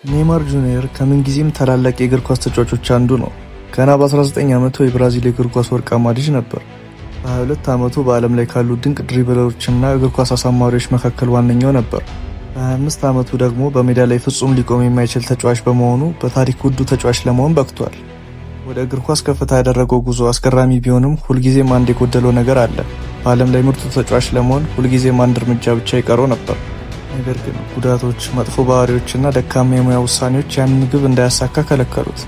ኔይማር ጁኒየር ከምንጊዜም ታላላቅ የእግር ኳስ ተጫዋቾች አንዱ ነው። ገና በ19 ዓመቱ የብራዚል የእግር ኳስ ወርቃማ ልጅ ነበር። በ22 ዓመቱ በዓለም ላይ ካሉ ድንቅ ድሪብለሮችና እግር ኳስ አሳማሪዎች መካከል ዋነኛው ነበር። በ25 ዓመቱ ደግሞ በሜዳ ላይ ፍጹም ሊቆም የማይችል ተጫዋች በመሆኑ በታሪክ ውዱ ተጫዋች ለመሆን በቅቷል። ወደ እግር ኳስ ከፍታ ያደረገው ጉዞ አስገራሚ ቢሆንም ሁልጊዜም አንድ የጎደለው ነገር አለ። በዓለም ላይ ምርጡ ተጫዋች ለመሆን ሁልጊዜም አንድ እርምጃ ብቻ ይቀረው ነበር። ነገር ግን ጉዳቶች፣ መጥፎ ባህሪዎችና ደካማ የሙያ ውሳኔዎች ያንን ግብ እንዳያሳካ ከለከሉት።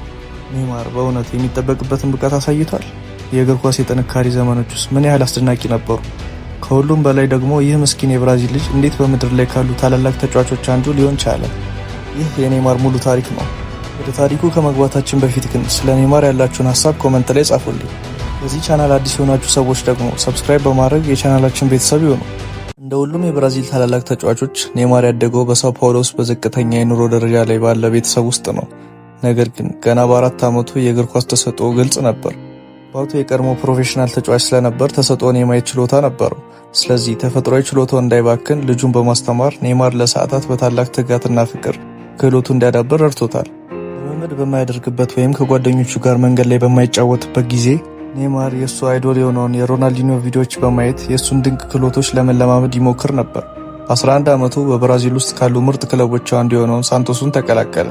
ኔይማር በእውነት የሚጠበቅበትን ብቃት አሳይቷል። የእግር ኳስ የጥንካሬ ዘመኖች ውስጥ ምን ያህል አስደናቂ ነበሩ። ከሁሉም በላይ ደግሞ ይህ ምስኪን የብራዚል ልጅ እንዴት በምድር ላይ ካሉ ታላላቅ ተጫዋቾች አንዱ ሊሆን ቻለ? ይህ የኔይማር ሙሉ ታሪክ ነው። ወደ ታሪኩ ከመግባታችን በፊት ግን ስለ ኔይማር ያላችሁን ሀሳብ ኮመንት ላይ ጻፉልኝ። በዚህ ቻናል አዲስ የሆናችሁ ሰዎች ደግሞ ሰብስክራይብ በማድረግ የቻናላችን ቤተሰብ ይሁኑ። እንደ ሁሉም የብራዚል ታላላቅ ተጫዋቾች ኔይማር ያደገው በሳው ፓውሎ ውስጥ በዝቅተኛ የኑሮ ደረጃ ላይ ባለ ቤተሰብ ውስጥ ነው። ነገር ግን ገና በ4 ዓመቱ የእግር ኳስ ተሰጥኦ ግልጽ ነበር። አባቱ የቀድሞ ፕሮፌሽናል ተጫዋች ስለነበር ተሰጥኦን የማየት ችሎታ ነበረው። ስለዚህ ተፈጥሯዊ ችሎታው እንዳይባክን ልጁን በማስተማር ኔይማር ለሰዓታት በታላቅ ትጋትና ፍቅር ክህሎቱ እንዲያዳብር ረድቶታል። ልምምድ በማያደርግበት ወይም ከጓደኞቹ ጋር መንገድ ላይ በማይጫወትበት ጊዜ ኔይማር የእሱ አይዶል የሆነውን የሮናልዲኒዮ ቪዲዮዎች በማየት የእሱን ድንቅ ክህሎቶች ለመለማመድ ይሞክር ነበር። በ11 ዓመቱ በብራዚል ውስጥ ካሉ ምርጥ ክለቦች አንዱ የሆነውን ሳንቶሱን ተቀላቀለ።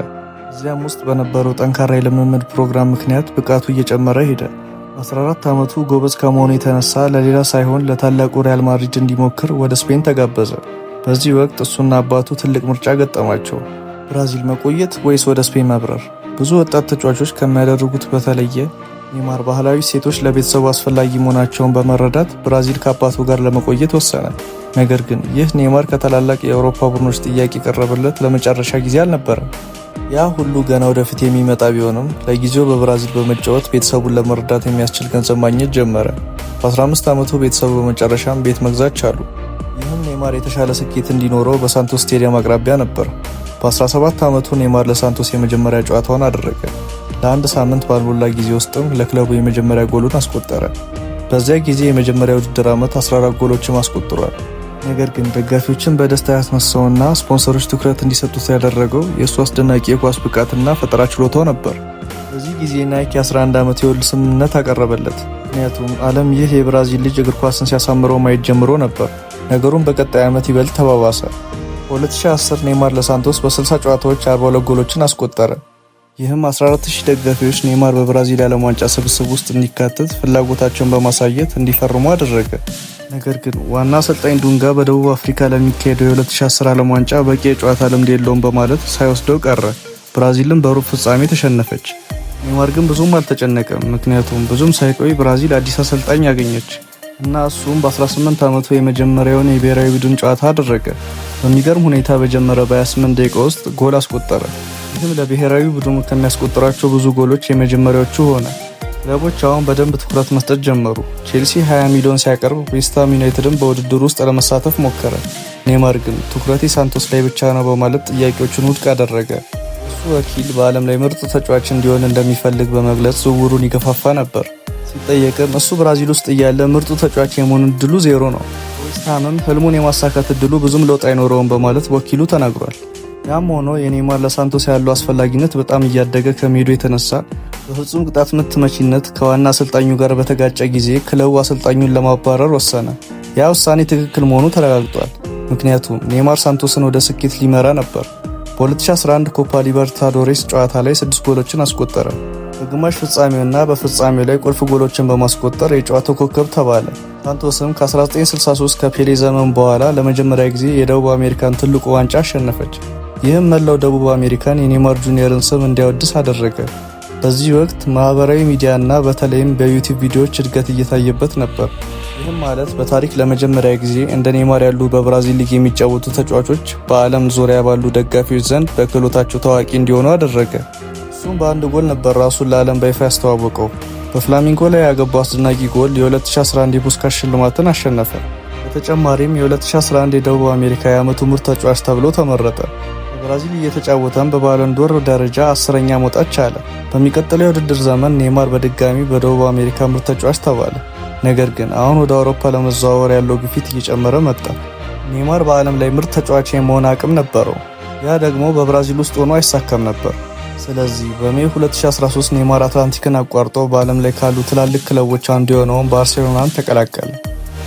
እዚያም ውስጥ በነበረው ጠንካራ የልምምድ ፕሮግራም ምክንያት ብቃቱ እየጨመረ ሄደ። በ14 ዓመቱ ጎበዝ ከመሆኑ የተነሳ ለሌላ ሳይሆን ለታላቁ ሪያል ማድሪድ እንዲሞክር ወደ ስፔን ተጋበዘ። በዚህ ወቅት እሱና አባቱ ትልቅ ምርጫ ገጠማቸው። ብራዚል መቆየት ወይስ ወደ ስፔን መብረር? ብዙ ወጣት ተጫዋቾች ከሚያደርጉት በተለየ ኔይማር ባህላዊ ሴቶች ለቤተሰቡ አስፈላጊ መሆናቸውን በመረዳት ብራዚል ከአባቱ ጋር ለመቆየት ወሰነ። ነገር ግን ይህ ኔይማር ከታላላቅ የአውሮፓ ቡድኖች ጥያቄ የቀረበለት ለመጨረሻ ጊዜ አልነበረም። ያ ሁሉ ገና ወደፊት የሚመጣ ቢሆንም ለጊዜው በብራዚል በመጫወት ቤተሰቡን ለመርዳት የሚያስችል ገንዘብ ማግኘት ጀመረ። በ15 ዓመቱ ቤተሰቡ በመጨረሻም ቤት መግዛት ቻሉ። ይህም ኔይማር የተሻለ ስኬት እንዲኖረው በሳንቶስ ስቴዲየም አቅራቢያ ነበር። በ17 ዓመቱ ኔይማር ለሳንቶስ የመጀመሪያ ጨዋታውን አደረገ። ለአንድ ሳምንት ባልሞላ ጊዜ ውስጥም ለክለቡ የመጀመሪያ ጎሉን አስቆጠረ። በዚያ ጊዜ የመጀመሪያ ውድድር ዓመት 14 ጎሎችም አስቆጥሯል። ነገር ግን ደጋፊዎችን በደስታ ያስነሳውና ስፖንሰሮች ትኩረት እንዲሰጡት ያደረገው የእሱ አስደናቂ የኳስ ብቃትና ፈጠራ ችሎታው ነበር። በዚህ ጊዜ ናይክ የ11 ዓመት የውል ስምምነት አቀረበለት። ምክንያቱም ዓለም ይህ የብራዚል ልጅ እግር ኳስን ሲያሳምረው ማየት ጀምሮ ነበር። ነገሩም በቀጣይ ዓመት ይበልጥ ተባባሰ። በ2010 ኔይማር ለሳንቶስ በ60 ጨዋታዎች 42 ጎሎችን አስቆጠረ። ይህም 14000 ደጋፊዎች ኔይማር በብራዚል የዓለም ዋንጫ ስብስብ ውስጥ እንዲካተት ፍላጎታቸውን በማሳየት እንዲፈርሙ አደረገ። ነገር ግን ዋና አሰልጣኝ ዱንጋ በደቡብ አፍሪካ ለሚካሄደው የ2010 ዓለም ዋንጫ በቂ የጨዋታ ልምድ የለውም በማለት ሳይወስደው ቀረ። ብራዚልም በሩብ ፍጻሜ ተሸነፈች። ኔይማር ግን ብዙም አልተጨነቀም፣ ምክንያቱም ብዙም ሳይቆይ ብራዚል አዲስ አሰልጣኝ ያገኘች እና እሱም በ18 ዓመቱ የመጀመሪያውን የብሔራዊ ቡድን ጨዋታ አደረገ። በሚገርም ሁኔታ በጀመረ በ28 ደቂቃ ውስጥ ጎል አስቆጠረ። ይህም ለብሔራዊ ቡድኑ ከሚያስቆጥራቸው ብዙ ጎሎች የመጀመሪያዎቹ ሆነ። ክለቦች አሁን በደንብ ትኩረት መስጠት ጀመሩ። ቼልሲ 20 ሚሊዮን ሲያቀርብ ዌስትሃም ዩናይትድም በውድድሩ ውስጥ ለመሳተፍ ሞከረ። ኔይማር ግን ትኩረቴ ሳንቶስ ላይ ብቻ ነው በማለት ጥያቄዎቹን ውድቅ አደረገ። እሱ ወኪል በዓለም ላይ ምርጥ ተጫዋች እንዲሆን እንደሚፈልግ በመግለጽ ዝውውሩን ይገፋፋ ነበር። ሲጠየቅም እሱ ብራዚል ውስጥ እያለ ምርጡ ተጫዋች የመሆን እድሉ 0 ነው። ዌስትሃምም ህልሙን የማሳካት እድሉ ብዙም ለውጥ አይኖረውም በማለት ወኪሉ ተናግሯል። ያም ሆኖ የኔይማር ለሳንቶስ ያለው አስፈላጊነት በጣም እያደገ ከመሄዱ የተነሳ በፍጹም ቅጣት ምት መቺነት ከዋና አሰልጣኙ ጋር በተጋጨ ጊዜ ክለቡ አሰልጣኙን ለማባረር ወሰነ። ያ ውሳኔ ትክክል መሆኑ ተረጋግጧል፣ ምክንያቱም ኔይማር ሳንቶስን ወደ ስኬት ሊመራ ነበር። በ2011 ኮፓ ሊበርታዶሬስ ጨዋታ ላይ 6 ጎሎችን አስቆጠረ። በግማሽ ፍጻሜውና በፍጻሜው ላይ ቁልፍ ጎሎችን በማስቆጠር የጨዋታው ኮከብ ተባለ። ሳንቶስም ከ1963 ከፔሌ ዘመን በኋላ ለመጀመሪያ ጊዜ የደቡብ አሜሪካን ትልቁ ዋንጫ አሸነፈች። ይህም መላው ደቡብ አሜሪካን የኔይማር ጁኒየርን ስም እንዲያወድስ አደረገ። በዚህ ወቅት ማህበራዊ ሚዲያና በተለይም በዩቲዩብ ቪዲዮዎች እድገት እየታየበት ነበር። ይህም ማለት በታሪክ ለመጀመሪያ ጊዜ እንደ ኔይማር ያሉ በብራዚል ሊግ የሚጫወቱ ተጫዋቾች በዓለም ዙሪያ ባሉ ደጋፊዎች ዘንድ በክህሎታቸው ታዋቂ እንዲሆኑ አደረገ። እሱም በአንድ ጎል ነበር ራሱን ለዓለም በይፋ ያስተዋወቀው። በፍላሚንጎ ላይ ያገባው አስደናቂ ጎል የ2011 የፑስካስ ሽልማትን አሸነፈ። በተጨማሪም የ2011 የደቡብ አሜሪካ የዓመቱ ምርጥ ተጫዋች ተብሎ ተመረጠ። በብራዚል እየተጫወተም በባሎን ዶር ደረጃ 10ኛ መውጣት ቻለ። በሚቀጥለው የውድድር ዘመን ኔይማር በድጋሚ በደቡብ አሜሪካ ምርጥ ተጫዋች ተባለ። ነገር ግን አሁን ወደ አውሮፓ ለመዘዋወር ያለው ግፊት እየጨመረ መጣ። ኔይማር በዓለም ላይ ምርጥ ተጫዋች የመሆን አቅም ነበረው። ያ ደግሞ በብራዚል ውስጥ ሆኖ አይሳካም ነበር። ስለዚህ በሜይ 2013 ኔይማር አትላንቲክን አቋርጦ በዓለም ላይ ካሉ ትላልቅ ክለቦች አንዱ የሆነውን ባርሴሎናን ተቀላቀለ።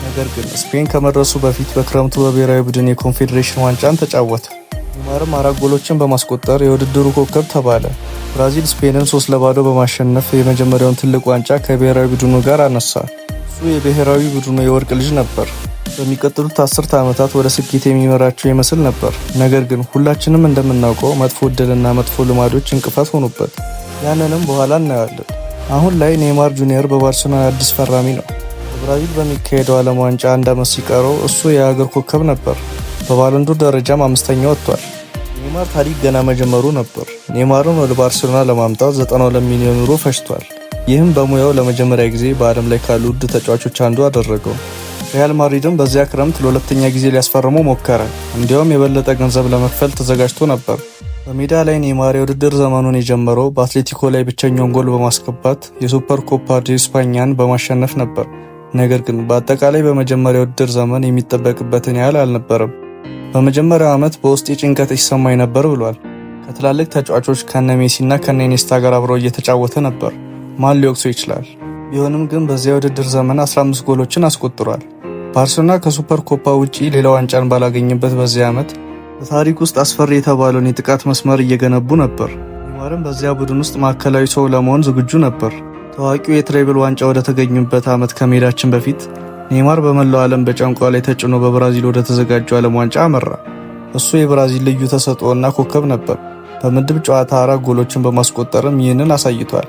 ነገር ግን ስፔን ከመድረሱ በፊት በክረምቱ በብሔራዊ ቡድን የኮንፌዴሬሽን ዋንጫን ተጫወተ። ኔይማርም 4 ጎሎችን በማስቆጠር የውድድሩ ኮከብ ተባለ። ብራዚል ስፔንን 3-0 በማሸነፍ የመጀመሪያውን ትልቅ ዋንጫ ከብሔራዊ ቡድኑ ጋር አነሳ። እሱ የብሔራዊ ቡድኑ የወርቅ ልጅ ነበር። በሚቀጥሉት 10 ዓመታት ወደ ስኬት የሚመራቸው ይመስል ነበር። ነገር ግን ሁላችንም እንደምናውቀው መጥፎ ዕድልና መጥፎ ልማዶች እንቅፋት ሆኑበት። ያንንም በኋላ እናያለን። አሁን ላይ ኔይማር ጁኒየር በባርሴሎና አዲስ ፈራሚ ነው። በብራዚል በሚካሄደው ዓለም ዋንጫ 1 ዓመት ሲቀረው እሱ የሀገር ኮከብ ነበር። በባሎንዶር ደረጃም 5ኛ ወጥቷል። ኔይማር ታሪክ ገና መጀመሩ ነበር። ኔይማርን ወደ ባርሴሎና ለማምጣት 92 ሚሊዮን ዩሮ ፈጅቷል። ይህም በሙያው ለመጀመሪያ ጊዜ በዓለም ላይ ካሉ ውድ ተጫዋቾች አንዱ አደረገው። ሪያል ማድሪድም በዚያ ክረምት ለሁለተኛ ጊዜ ሊያስፈርመው ሞከረ። እንዲያውም የበለጠ ገንዘብ ለመክፈል ተዘጋጅቶ ነበር። በሜዳ ላይ ኔይማር የውድድር ዘመኑን የጀመረው በአትሌቲኮ ላይ ብቸኛውን ጎል በማስገባት የሱፐር ኮፓ ዴ ስፓኛን በማሸነፍ ነበር። ነገር ግን በአጠቃላይ በመጀመሪያ የውድድር ዘመን የሚጠበቅበትን ያህል አልነበረም። በመጀመሪያው ዓመት በውስጤ ጭንቀት ይሰማኝ ነበር ብሏል። ከትላልቅ ተጫዋቾች ከነ ሜሲና ከነ ኢኔስታ ጋር አብረው እየተጫወተ ነበር። ማን ሊወቅሰው ይችላል? ቢሆንም ግን በዚያ የውድድር ዘመን 15 ጎሎችን አስቆጥሯል። ባርሴሎና ከሱፐር ኮፓ ውጪ ሌላ ዋንጫን ባላገኝበት በዚያ ዓመት በታሪክ ውስጥ አስፈሪ የተባለውን የጥቃት መስመር እየገነቡ ነበር። ኔይማርም በዚያ ቡድን ውስጥ ማዕከላዊ ሰው ለመሆን ዝግጁ ነበር። ታዋቂው የትሬብል ዋንጫ ወደ ተገኙበት ዓመት ከመሄዳችን በፊት ኔይማር በመላው ዓለም በጫንቋ ላይ ተጭኖ በብራዚል ወደ ተዘጋጀው ዓለም ዋንጫ አመራ። እሱ የብራዚል ልዩ ተሰጥኦና ኮከብ ነበር። በምድብ ጨዋታ 4 ጎሎችን በማስቆጠርም ይህንን አሳይቷል።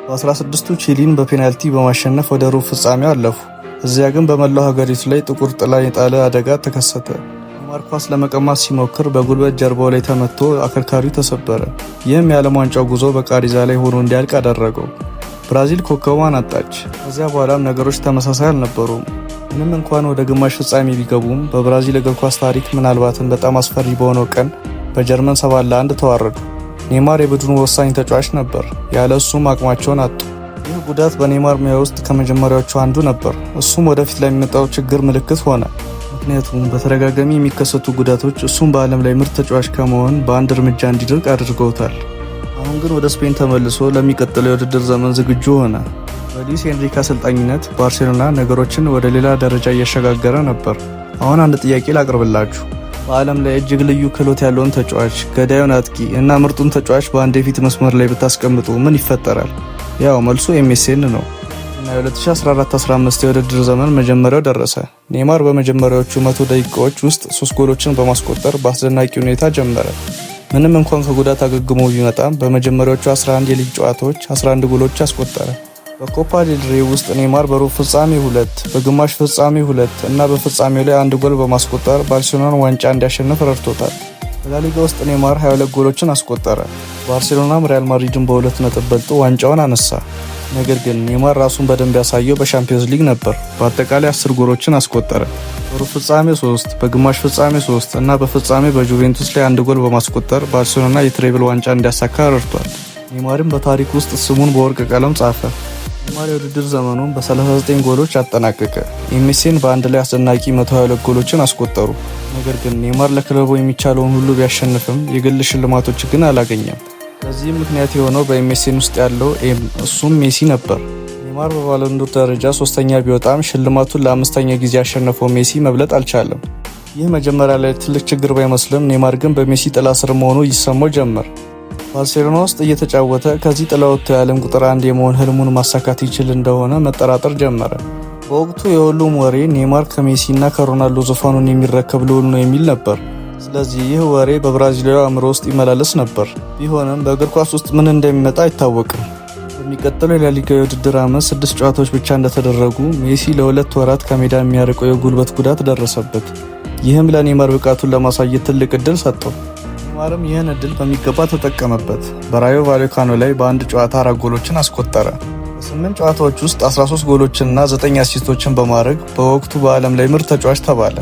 በ16ቱ ቺሊን በፔናልቲ በማሸነፍ ወደ ሩብ ፍጻሜው አለፉ። እዚያ ግን በመላው ሀገሪቱ ላይ ጥቁር ጥላ የጣለ አደጋ ተከሰተ። ኔይማር ኳስ ለመቀማት ሲሞክር በጉልበት ጀርባው ላይ ተመቶ አከርካሪው ተሰበረ። ይህም የዓለም ዋንጫው ጉዞ በቃሪዛ ላይ ሆኖ እንዲያልቅ አደረገው። ብራዚል ኮከቧን አጣች። ከዚያ በኋላም ነገሮች ተመሳሳይ አልነበሩም። ምንም እንኳን ወደ ግማሽ ፍጻሜ ቢገቡም በብራዚል እግር ኳስ ታሪክ ምናልባትም በጣም አስፈሪ በሆነው ቀን በጀርመን 7-1 ተዋረዱ። ኔይማር የቡድኑ ወሳኝ ተጫዋች ነበር። ያለ እሱም አቅማቸውን አጡ። ይህ ጉዳት በኔይማር ሙያ ውስጥ ከመጀመሪያዎቹ አንዱ ነበር። እሱም ወደፊት ለሚመጣው ችግር ምልክት ሆነ። ምክንያቱም በተደጋጋሚ የሚከሰቱ ጉዳቶች እሱም በዓለም ላይ ምርጥ ተጫዋች ከመሆን በአንድ እርምጃ እንዲርቅ አድርገውታል። አሁን ግን ወደ ስፔን ተመልሶ ለሚቀጥለው የውድድር ዘመን ዝግጁ ሆነ። በሉዊስ ኤንሪኬ አሰልጣኝነት ባርሴሎና ነገሮችን ወደ ሌላ ደረጃ እያሸጋገረ ነበር። አሁን አንድ ጥያቄ ላቅርብላችሁ። በዓለም ላይ እጅግ ልዩ ክህሎት ያለውን ተጫዋች፣ ገዳዩን አጥቂ እና ምርጡን ተጫዋች በአንድ የፊት መስመር ላይ ብታስቀምጡ ምን ይፈጠራል? ያው መልሱ ኤምኤስኤን ነው። እና የ2014-15 የውድድር ዘመን መጀመሪያው ደረሰ። ኔይማር በመጀመሪያዎቹ 100 ደቂቃዎች ውስጥ 3 ጎሎችን በማስቆጠር በአስደናቂ ሁኔታ ጀመረ። ምንም እንኳን ከጉዳት አገግሞ ቢመጣም በመጀመሪያዎቹ 11 የሊግ ጨዋታዎች 11 ጎሎች አስቆጠረ። በኮፓ ዴል ሬይ ውስጥ ኔይማር በሩብ ፍጻሜ 2፣ በግማሽ ፍጻሜ 2 እና በፍጻሜው ላይ 1 ጎል በማስቆጠር ባርሴሎናን ዋንጫ እንዲያሸንፍ ረድቶታል። በላሊጋ ውስጥ ኔይማር 22 ጎሎችን አስቆጠረ። ባርሴሎናም ሪያል ማድሪድን በ2 ነጥብ በልጦ ዋንጫውን አነሳ። ነገር ግን ኔይማር ራሱን በደንብ ያሳየው በሻምፒዮንስ ሊግ ነበር። በአጠቃላይ 10 ጎሎችን አስቆጠረ። በሩብ ፍጻሜ 3፣ በግማሽ ፍጻሜ 3 እና በፍጻሜ በጁቬንቱስ ላይ 1 ጎል በማስቆጠር ባርሴሎና የትሬብል ዋንጫ እንዲያሳካ ረድቷል። ኔይማርም በታሪክ ውስጥ ስሙን በወርቅ ቀለም ጻፈ። ኔይማር የውድድር ዘመኑን በ39 ጎሎች አጠናቀቀ። ኤምኤስኤን በአንድ ላይ አስደናቂ 122 ጎሎችን አስቆጠሩ። ነገር ግን ኔይማር ለክለቡ የሚቻለውን ሁሉ ቢያሸንፍም የግል ሽልማቶች ግን አላገኘም። ለዚህም ምክንያት የሆነው በኤምኤስኤን ውስጥ ያለው እሱም ሜሲ ነበር። ኔይማር በባሎንዶር ደረጃ 3ኛ ቢወጣም ሽልማቱን ለ5ኛ ጊዜ ያሸነፈው ሜሲ መብለጥ አልቻለም። ይህ መጀመሪያ ላይ ትልቅ ችግር ባይመስልም ኔይማር ግን በሜሲ ጥላ ስር መሆኑ ይሰማው ጀመር። ባርሴሎና ውስጥ እየተጫወተ ከዚህ ጥላ ወጥቶ የዓለም ቁጥር 1 የመሆን ህልሙን ማሳካት ይችል እንደሆነ መጠራጠር ጀመረ። በወቅቱ የሁሉም ወሬ ኔይማር ከሜሲ እና ከሮናልዶ ዙፋኑን የሚረከብ ልዑል ነው የሚል ነበር። ስለዚህ ይህ ወሬ በብራዚላዊ አእምሮ ውስጥ ይመላለስ ነበር። ቢሆንም በእግር ኳስ ውስጥ ምን እንደሚመጣ አይታወቅም። በሚቀጥለው የላሊጋ የውድድር ዓመት 6 ጨዋታዎች ብቻ እንደተደረጉ ሜሲ ለ2 ወራት ከሜዳ የሚያርቀው የጉልበት ጉዳት ደረሰበት። ይህም ለኔይማር ብቃቱን ለማሳየት ትልቅ እድል ሰጠው። ኔይማርም ይህን እድል በሚገባ ተጠቀመበት። በራዮ ቫሌካኖ ላይ በአንድ ጨዋታ 4 ጎሎችን አስቆጠረ። በ8 ጨዋታዎች ውስጥ 13 ጎሎችንና 9 አሲስቶችን በማድረግ በወቅቱ በዓለም ላይ ምርጥ ተጫዋች ተባለ።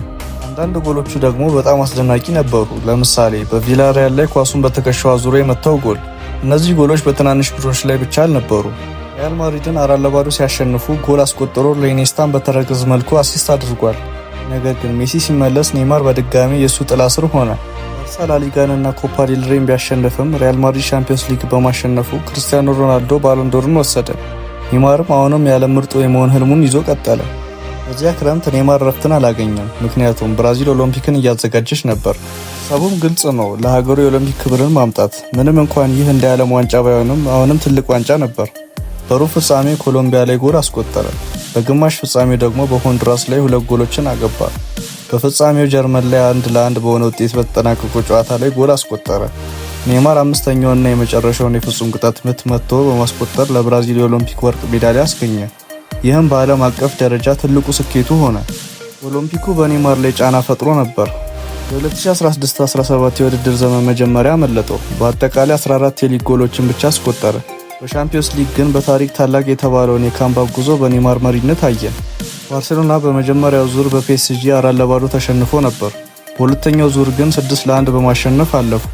አንዳንድ ጎሎቹ ደግሞ በጣም አስደናቂ ነበሩ። ለምሳሌ በቪላሪያል ላይ ኳሱን በትከሻው አዙሮ የመታው ጎል። እነዚህ ጎሎች በትናንሽ ቡድኖች ላይ ብቻ አልነበሩ። ሪያል ማድሪድን 4-0 ሲያሸንፉ ጎል አስቆጥሮ ለኢኔስታን በተረከዝ መልኩ አሲስት አድርጓል። ነገር ግን ሜሲ ሲመለስ ኔይማር በድጋሚ የእሱ ጥላ ስር ሆነ። ባርሳ ላሊጋንና ኮፓ ዴል ሬይን ቢያሸንፍም ሪያል ማድሪድ ሻምፒዮንስ ሊግ በማሸነፉ ክርስቲያኖ ሮናልዶ ባሎን ዶርን ወሰደ። ኔይማርም አሁንም የዓለም ምርጡ የመሆን ህልሙን ይዞ ቀጠለ። በዚያ ክረምት ኔይማር ረፍትን አላገኘም፣ ምክንያቱም ብራዚል ኦሎምፒክን እያዘጋጀች ነበር። ሀሳቡም ግልጽ ነው፣ ለሀገሩ የኦሎምፒክ ክብርን ማምጣት። ምንም እንኳን ይህ እንደ ዓለም ዋንጫ ባይሆንም አሁንም ትልቅ ዋንጫ ነበር። በሩብ ፍጻሜ ኮሎምቢያ ላይ ጎል አስቆጠረ። በግማሽ ፍጻሜው ደግሞ በሆንዱራስ ላይ 2 ጎሎችን አገባ። በፍጻሜው ጀርመን ላይ 1-1 በሆነ ውጤት በተጠናቀቀው ጨዋታ ላይ ጎል አስቆጠረ። ኔይማር አምስተኛውንና የመጨረሻውን የፍጹም ቅጣት ምት መትቶ በማስቆጠር ለብራዚል የኦሎምፒክ ወርቅ ሜዳሊያ አስገኘ። ይህም በዓለም አቀፍ ደረጃ ትልቁ ስኬቱ ሆነ። ኦሎምፒኩ በኔይማር ላይ ጫና ፈጥሮ ነበር። የ2016-17 የውድድር ዘመን መጀመሪያ አመለጠው። በአጠቃላይ 14 የሊግ ጎሎችን ብቻ አስቆጠረ። በሻምፒዮንስ ሊግ ግን በታሪክ ታላቅ የተባለውን የካምባክ ጉዞ በኔይማር መሪነት አየን። ባርሴሎና በመጀመሪያው ዙር በፒኤስጂ 4-0 ተሸንፎ ነበር። በሁለተኛው ዙር ግን 6-1 በማሸነፍ አለፉ።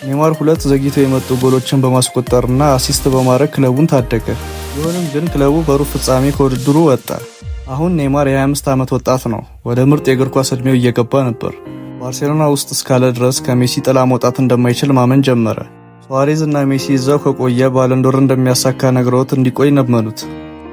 ኔይማር 2 ዘግይተው የመጡ ጎሎችን በማስቆጠርና አሲስት በማድረግ ክለቡን ታደገ። ቢሆንም ግን ክለቡ በሩብ ፍጻሜ ከውድድሩ ወጣ። አሁን ኔይማር የ25 ዓመት ወጣት ነው። ወደ ምርጥ የእግር ኳስ ዕድሜው እየገባ ነበር። ባርሴሎና ውስጥ እስካለ ድረስ ከሜሲ ጥላ መውጣት እንደማይችል ማመን ጀመረ። ሱዋሬዝ እና ሜሲ እዛው ከቆየ ባሎን ዶር እንደሚያሳካ ነግረውት እንዲቆይ ለመኑት።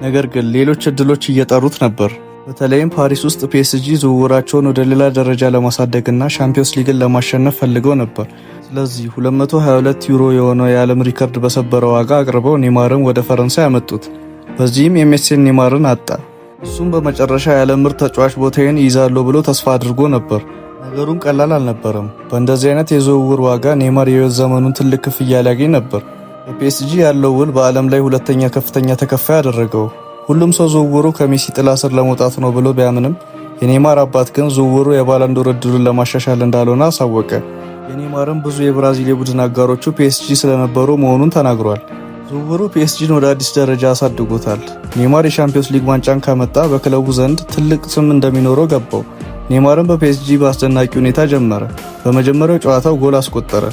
ነገር ግን ሌሎች እድሎች እየጠሩት ነበር። በተለይም ፓሪስ ውስጥ ፒኤስጂ ዝውውራቸውን ወደ ሌላ ደረጃ ለማሳደግና ሻምፒዮንስ ሊግን ለማሸነፍ ፈልገው ነበር። ስለዚህ 222 ዩሮ የሆነው የዓለም ሪከርድ በሰበረ ዋጋ አቅርበው ኔይማርን ወደ ፈረንሳይ ያመጡት። በዚህም ኤምኤስኤን ኔይማርን አጣ። እሱም በመጨረሻ የዓለም ምርጥ ተጫዋች ቦታዬን ይይዛለሁ ብሎ ተስፋ አድርጎ ነበር። ነገሩን ቀላል አልነበረም። በእንደዚህ አይነት የዝውውር ዋጋ ኔይማር የህይወት ዘመኑን ትልቅ ክፍያ ሊያገኝ ነበር። በፒኤስጂ ያለው ውል በዓለም ላይ ሁለተኛ ከፍተኛ ተከፋይ አደረገው። ሁሉም ሰው ዝውውሩ ከሜሲ ጥላ ስር ለመውጣት ነው ብሎ ቢያምንም የኔይማር አባት ግን ዝውውሩ የባሎን ዶር ዕድሉን ለማሻሻል እንዳልሆነ አሳወቀ። የኔይማርም ብዙ የብራዚል የቡድን አጋሮቹ ፒኤስጂ ስለነበሩ መሆኑን ተናግሯል። ዝውውሩ ፒኤስጂን ወደ አዲስ ደረጃ አሳድጎታል። ኔይማር የሻምፒዮንስ ሊግ ዋንጫን ካመጣ በክለቡ ዘንድ ትልቅ ስም እንደሚኖረው ገባው። ኔይማርም በፒኤስጂ በአስደናቂ ሁኔታ ጀመረ። በመጀመሪያው ጨዋታው ጎል አስቆጠረ።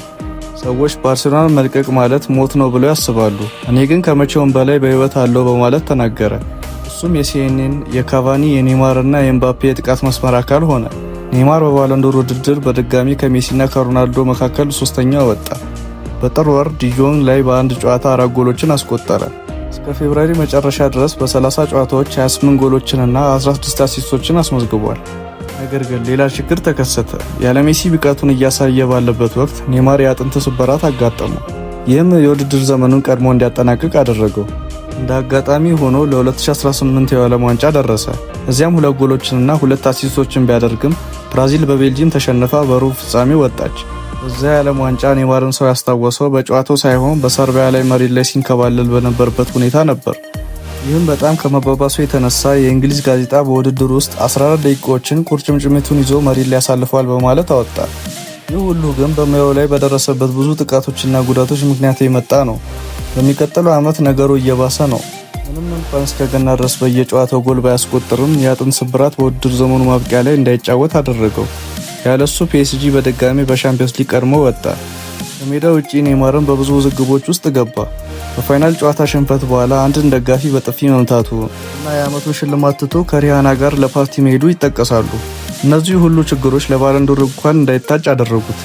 ሰዎች ባርሴሎናን መልቀቅ ማለት ሞት ነው ብለው ያስባሉ፣ እኔ ግን ከመቼውም በላይ በህይወት አለው በማለት ተናገረ። እሱም የሲኤንኤን፣ የካቫኒ፣ የኔይማርና የኤምባፔ የጥቃት መስመር አካል ሆነ። ኔይማር በባሎን ዶር ውድድር በድጋሚ ከሜሲና ከሮናልዶ መካከል ሶስተኛው ወጣ። በጥር ወር ዲጆን ላይ በአንድ ጨዋታ 4 ጎሎችን አስቆጠረ። እስከ ፌብሩዋሪ መጨረሻ ድረስ በ30 ጨዋታዎች 28 ጎሎችንና 16 አሲስቶችን አስመዝግቧል። ነገር ግን ሌላ ችግር ተከሰተ። ያለ ሜሲ ብቃቱን እያሳየ ባለበት ወቅት ኔይማር የአጥንት ስብራት አጋጠመው። ይህም የውድድር ዘመኑን ቀድሞ እንዲያጠናቅቅ አደረገው። እንደ አጋጣሚ ሆኖ ለ2018 የዓለም ዋንጫ ደረሰ። እዚያም 2 ጎሎችንና 2 አሲስቶችን ቢያደርግም ብራዚል በቤልጂየም ተሸንፋ በሩብ ፍጻሜ ወጣች። በዚያ የዓለም ዋንጫ ኔይማርን ሰው ያስታወሰው በጨዋታው ሳይሆን በሰርቢያ ላይ መሬት ላይ ሲንከባለል በነበረበት ሁኔታ ነበር። ይህም በጣም ከመባባሱ የተነሳ የእንግሊዝ ጋዜጣ በውድድር ውስጥ 14 ደቂቃዎችን ቁርጭምጭሚቱን ይዞ መሬት ላይ ያሳልፈዋል በማለት አወጣ። ይህ ሁሉ ግን በሙያው ላይ በደረሰበት ብዙ ጥቃቶችና ጉዳቶች ምክንያት የመጣ ነው። በሚቀጥለው ዓመት ነገሩ እየባሰ ነው። ምንም እንኳን እስከ ገና ድረስ በየጨዋታው ጎል ባያስቆጥርም የአጥንት ስብራት በውድድር ዘመኑ ማብቂያ ላይ እንዳይጫወት አደረገው። ያለሱ ፒኤስጂ በድጋሚ በሻምፒዮንስ ሊግ ቀድሞ ወጣ። ከሜዳ ውጪ ኔይማርን በብዙ ውዝግቦች ውስጥ ገባ። በፋይናል ጨዋታ ሽንፈት በኋላ አንድን ደጋፊ በጥፊ መምታቱ እና የዓመቱን ሽልማት ትቶ ከሪሃና ጋር ለፓርቲ መሄዱ ይጠቀሳሉ። እነዚህ ሁሉ ችግሮች ለባሎን ዶር እንኳን እንዳይታጭ አደረጉት።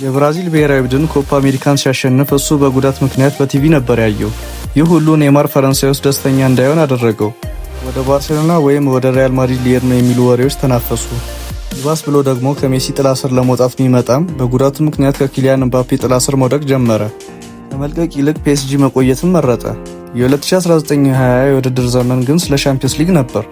የብራዚል ብሔራዊ ቡድን ኮፓ አሜሪካን ሲያሸንፍ እሱ በጉዳት ምክንያት በቲቪ ነበር ያየው። ይህ ሁሉ ኔይማር ፈረንሳይ ውስጥ ደስተኛ እንዳይሆን አደረገው። ወደ ባርሴሎና ወይም ወደ ሪያል ማድሪድ ሊሄድ ነው የሚሉ ወሬዎች ተናፈሱ። ይባስ ብሎ ደግሞ ከሜሲ ጥላ ስር ለመውጣት ቢመጣም በጉዳቱ ምክንያት ከኪሊያን ኤምባፔ ጥላ ስር መውደቅ ጀመረ። ከመልቀቅ ይልቅ ፒኤስጂ መቆየትን መረጠ። የ2019-20 የውድድር ዘመን ግን ስለ ሻምፒዮንስ ሊግ ነበር።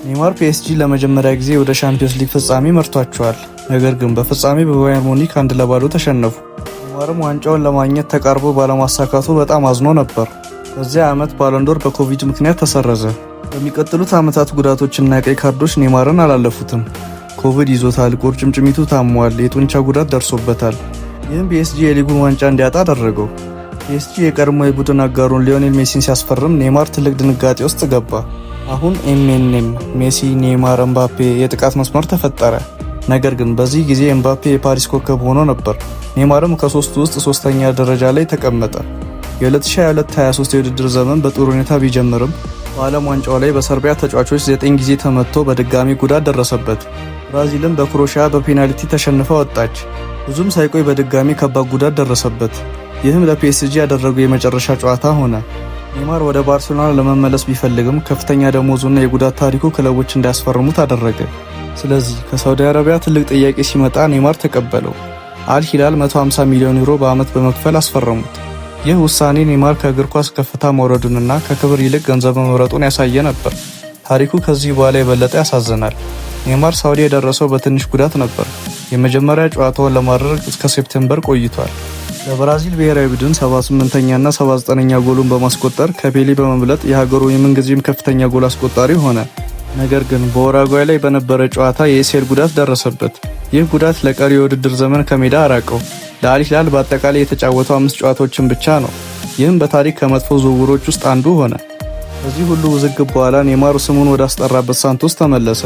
ኔይማር ፒኤስጂ ለመጀመሪያ ጊዜ ወደ ሻምፒዮንስ ሊግ ፍጻሜ መርቷቸዋል። ነገር ግን በፍጻሜ በባየር ሙኒክ 1-0 ተሸነፉ። ኔይማርም ዋንጫውን ለማግኘት ተቃርቦ ባለማሳካቱ በጣም አዝኖ ነበር። በዚያ ዓመት ባሎን ዶር በኮቪድ ምክንያት ተሰረዘ። በሚቀጥሉት ዓመታት ጉዳቶችና ቀይ ካርዶች ኔይማርን አላለፉትም። ኮቪድ ይዞታል፣ ቁርጭምጭሚቱ ታሟል፣ የጡንቻ ጉዳት ደርሶበታል። ይህም ፒኤስጂ የሊጉን ዋንጫ እንዲያጣ አደረገው። ፒኤስጂ የቀድሞ የቡድን አጋሩን ሊዮኔል ሜሲን ሲያስፈርም ኔይማር ትልቅ ድንጋጤ ውስጥ ገባ። አሁን ኤምኤንኤም ሜሲ፣ ኔይማር፣ ኤምባፔ የጥቃት መስመር ተፈጠረ። ነገር ግን በዚህ ጊዜ ኤምባፔ የፓሪስ ኮከብ ሆኖ ነበር። ኔይማርም ከሶስቱ ውስጥ ሶስተኛ ደረጃ ላይ ተቀመጠ። የ2022-23 የውድድር ዘመን በጥሩ ሁኔታ ቢጀምርም በዓለም ዋንጫው ላይ በሰርቢያ ተጫዋቾች 9 ጊዜ ተመቶ በድጋሚ ጉዳት ደረሰበት። ብራዚልም በክሮኤሺያ በፔናልቲ ተሸንፋ ወጣች። ብዙም ሳይቆይ በድጋሚ ከባድ ጉዳት ደረሰበት። ይህም ለፒኤስጂ ያደረገው የመጨረሻ ጨዋታ ሆነ። ኔይማር ወደ ባርሴሎና ለመመለስ ቢፈልግም ከፍተኛ ደሞዙና የጉዳት ታሪኩ ክለቦች እንዳያስፈርሙት አደረገ። ስለዚህ ከሳውዲ አረቢያ ትልቅ ጥያቄ ሲመጣ ኔይማር ተቀበለው። አልሂላል 150 ሚሊዮን ዩሮ በዓመት በመክፈል አስፈረሙት። ይህ ውሳኔ ኔይማር ከእግር ኳስ ከፍታ መውረዱንና ከክብር ይልቅ ገንዘብ መምረጡን ያሳየ ነበር። ታሪኩ ከዚህ በኋላ የበለጠ ያሳዝናል። ኔይማር ሳውዲ የደረሰው በትንሽ ጉዳት ነበር። የመጀመሪያ ጨዋታውን ለማድረግ እስከ ሴፕቴምበር ቆይቷል። ለብራዚል ብሔራዊ ቡድን 78ኛና 79ኛ ጎሉን በማስቆጠር ከፔሌ በመብለጥ የሀገሩ የምንጊዜም ከፍተኛ ጎል አስቆጣሪ ሆነ። ነገር ግን በኡሩጓይ ላይ በነበረ ጨዋታ የኤሲኤል ጉዳት ደረሰበት። ይህ ጉዳት ለቀሪ የውድድር ዘመን ከሜዳ አራቀው። ለአልሂላል በአጠቃላይ የተጫወተው 5 ጨዋታዎችን ብቻ ነው። ይህም በታሪክ ከመጥፎ ዝውውሮች ውስጥ አንዱ ሆነ። ከዚህ ሁሉ ውዝግብ በኋላ ኔይማር ስሙን ወደ አስጠራበት ሳንቶስ ተመለሰ።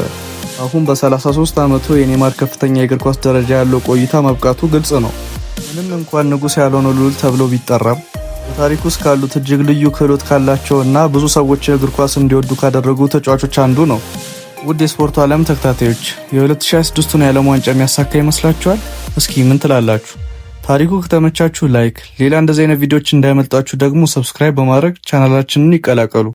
አሁን በ33 ዓመቱ የኔይማር ከፍተኛ የእግር ኳስ ደረጃ ያለው ቆይታ መብቃቱ ግልጽ ነው። ምንም እንኳን ንጉሥ ያልሆነው ልዑል ተብሎ ቢጠራም በታሪክ ውስጥ ካሉት እጅግ ልዩ ክህሎት ካላቸው እና ብዙ ሰዎች እግር ኳስ እንዲወዱ ካደረጉ ተጫዋቾች አንዱ ነው። ውድ የስፖርቱ ዓለም ተከታታዮች የ2026ቱን የዓለም ዋንጫ የሚያሳካ ይመስላችኋል? እስኪ ምን ትላላችሁ? ታሪኩ ከተመቻችሁ ላይክ፣ ሌላ እንደዚህ አይነት ቪዲዮዎች እንዳይመልጣችሁ ደግሞ ሰብስክራይብ በማድረግ ቻናላችንን ይቀላቀሉ።